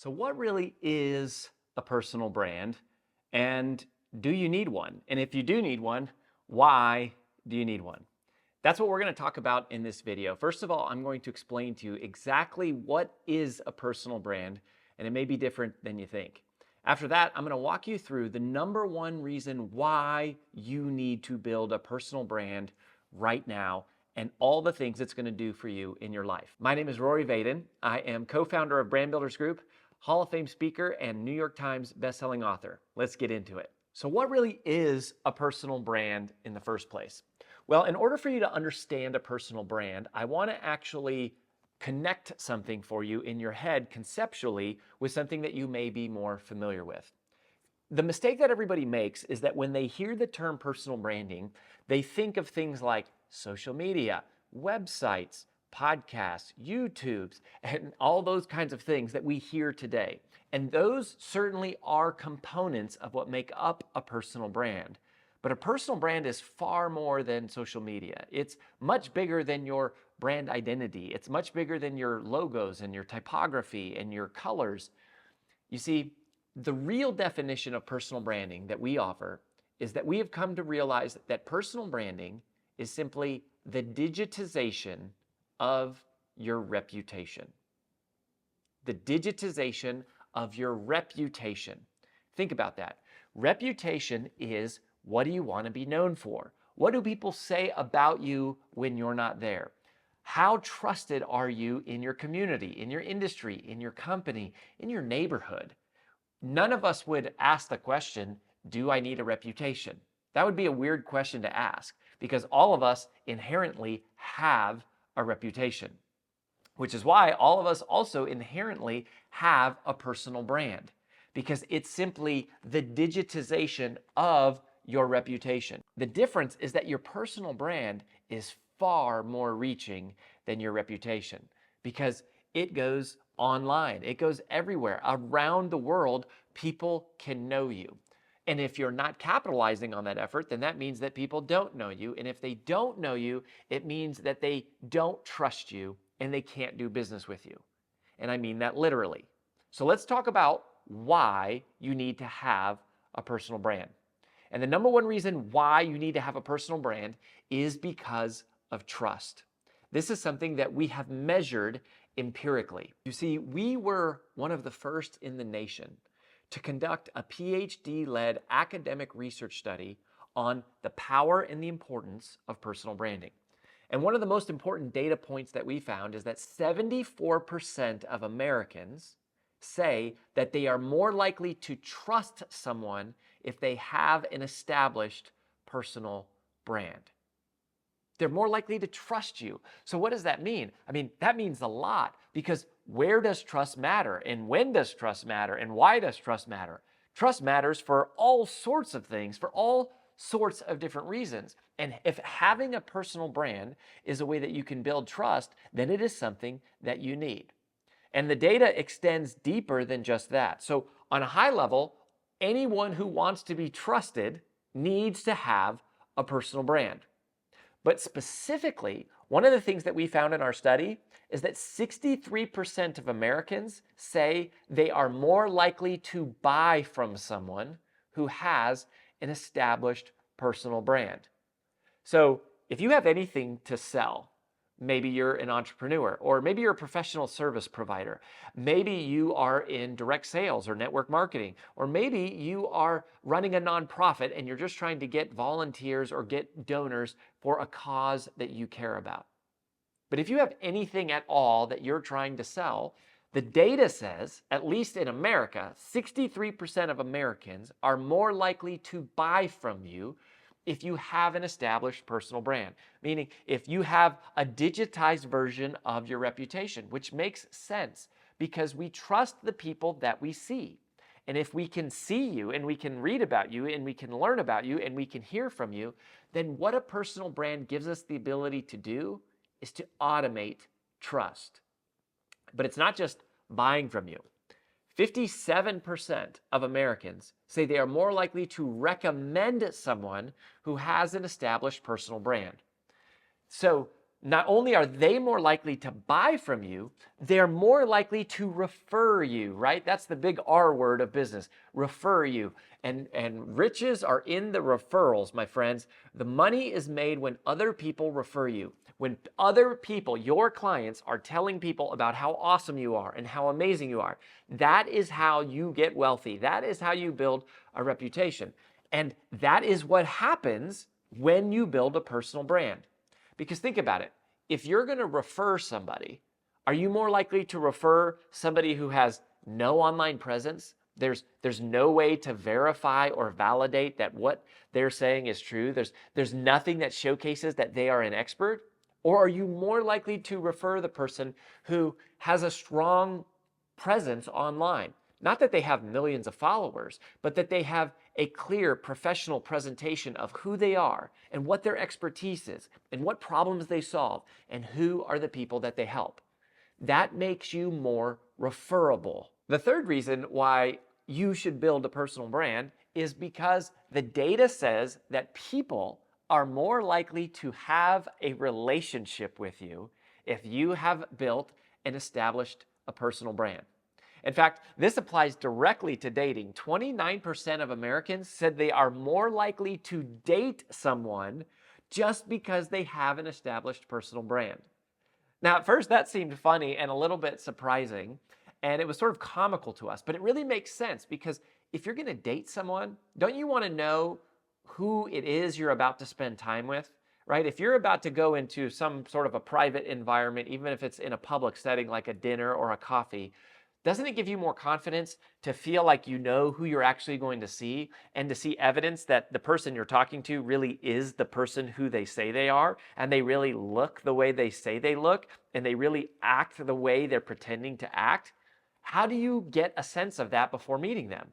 So what really is a personal brand, and do you need one? And if you do need one, why do you need one? That's what we're going to talk about in this video. First of all, I'm going to explain to you exactly what is a personal brand, and it may be different than you think. After that, I'm going to walk you through the number one reason why you need to build a personal brand right now and all the things it's going to do for you in your life. My name is Rory Vaden. I am co-founder of Brand Builders Group, Hall of Fame speaker, and New York Times bestselling author. Let's get into it. So what really is a personal brand in the first place? Well, in order for you to understand a personal brand, I want to actually connect something for you in your head conceptually with something that you may be more familiar with. The mistake that everybody makes is that when they hear the term personal branding, they think of things like social media, websites, podcasts, YouTubes, and all those kinds of things that we hear today. And those certainly are components of what make up a personal brand. But a personal brand is far more than social media. It's much bigger than your brand identity. It's much bigger than your logos and your typography and your colors. You see, the real definition of personal branding that we offer is that we have come to realize that personal branding is simply the digitization of your reputation. The digitization of your reputation. Think about that. Reputation is, what do you want to be known for? What do people say about you when you're not there? How trusted are you in your community, in your industry, in your company, in your neighborhood? None of us would ask the question, do I need a reputation? That would be a weird question to ask because all of us inherently have a reputation, which is why all of us also inherently have a personal brand, because it's simply the digitization of your reputation. The difference is that your personal brand is far more reaching than your reputation because it goes online. It goes everywhere. Around the world, people can know you. And if you're not capitalizing on that effort, then that means that people don't know you. And if they don't know you, it means that they don't trust you and they can't do business with you. And I mean that literally. So let's talk about why you need to have a personal brand. And the number one reason why you need to have a personal brand is because of trust. This is something that we have measured empirically. You see, we were one of the first in the nation to conduct a PhD-led academic research study on the power and the importance of personal branding. And one of the most important data points that we found is that 74% of Americans say that they are more likely to trust someone if they have an established personal brand. They're more likely to trust you. So what does that mean? I mean, that means a lot, because where does trust matter? And when does trust matter? And why does trust matter? Trust matters for all sorts of things, for all sorts of different reasons. And if having a personal brand is a way that you can build trust, then it is something that you need. And the data extends deeper than just that. So on a high level, anyone who wants to be trusted needs to have a personal brand. But specifically, one of the things that we found in our study is that 63% of Americans say they are more likely to buy from someone who has an established personal brand. So if you have anything to sell, maybe you're an entrepreneur, or maybe you're a professional service provider. Maybe you are in direct sales or network marketing, or maybe you are running a nonprofit and you're just trying to get volunteers or get donors for a cause that you care about. But if you have anything at all that you're trying to sell, the data says, at least in America, 63% of Americans are more likely to buy from you if you have an established personal brand, meaning if you have a digitized version of your reputation, which makes sense because we trust the people that we see. And if we can see you and we can read about you and we can learn about you and we can hear from you, then what a personal brand gives us the ability to do is to automate trust. But it's not just buying from you. 57% of Americans say they are more likely to recommend someone who has an established personal brand. So not only are they more likely to buy from you, they're more likely to refer you, right? That's the big R word of business, refer you. And riches are in the referrals, my friends. The money is made when other people refer you. When other people, your clients, are telling people about how awesome you are and how amazing you are. That is how you get wealthy. That is how you build a reputation. And that is what happens when you build a personal brand. Because think about it. If you're going to refer somebody, are you more likely to refer somebody who has no online presence? There's no way to verify or validate that what they're saying is true. There's nothing that showcases that they are an expert. Or are you more likely to refer the person who has a strong presence online? Not that they have millions of followers, but that they have a clear professional presentation of who they are and what their expertise is and what problems they solve and who are the people that they help. That makes you more referable. The third reason why you should build a personal brand is because the data says that people are more likely to have a relationship with you if you have built and established a personal brand. In fact, this applies directly to dating. 29% of Americans said they are more likely to date someone just because they have an established personal brand. Now, at first, that seemed funny and a little bit surprising, and it was sort of comical to us, but it really makes sense because if you're going to date someone, don't you want to know who it is you're about to spend time with? Right? If you're about to go into some sort of a private environment, even if it's in a public setting like a dinner or a coffee, doesn't it give you more confidence to feel like you know who you're actually going to see and to see evidence that the person you're talking to really is the person who they say they are and they really look the way they say they look and they really act the way they're pretending to act? How do you get a sense of that before meeting them?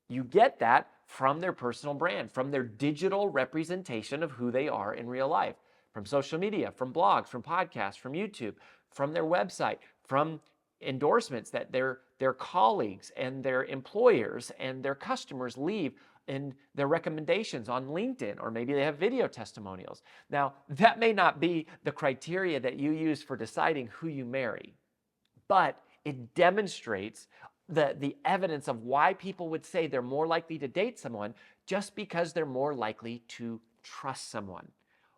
You get that from their personal brand, from their digital representation of who they are in real life, from social media, from blogs, from podcasts, from YouTube, from their website, from endorsements that their colleagues and their employers and their customers leave in their recommendations on LinkedIn, or maybe they have video testimonials. Now, that may not be the criteria that you use for deciding who you marry, but it demonstrates the evidence of why people would say they're more likely to date someone just because they're more likely to trust someone.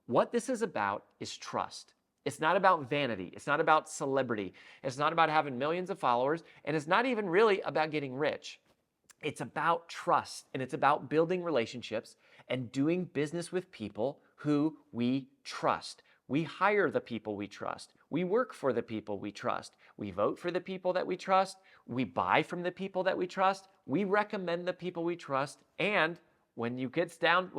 What this is about is trust. It's not about vanity. It's not about celebrity. It's not about having millions of followers. And it's not even really about getting rich. It's about trust. And it's about building relationships and doing business with people who we trust. We hire the people we trust. We work for the people we trust. We vote for the people that we trust. We buy from the people that we trust. We recommend the people we trust. And when it gets down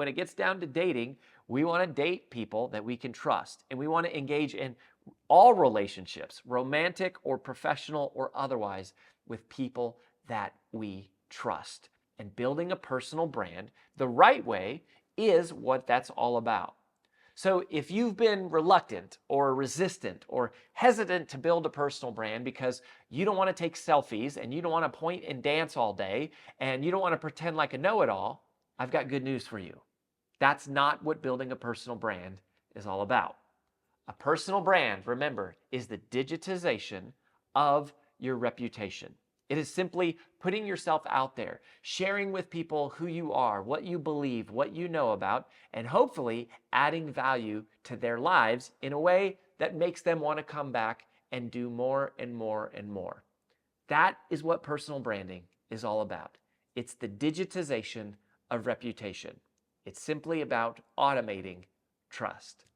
to dating, we want to date people that we can trust. And we want to engage in all relationships, romantic or professional or otherwise, with people that we trust. And building a personal brand the right way is what that's all about. So if you've been reluctant or resistant or hesitant to build a personal brand because you don't want to take selfies and you don't want to point and dance all day and you don't want to pretend like a know-it-all, I've got good news for you. That's not what building a personal brand is all about. A personal brand, remember, is the digitization of your reputation. It is simply putting yourself out there, sharing with people who you are, what you believe, what you know about, and hopefully adding value to their lives in a way that makes them want to come back and do more and more and more. That is what personal branding is all about. It's the digitization of reputation. It's simply about automating trust.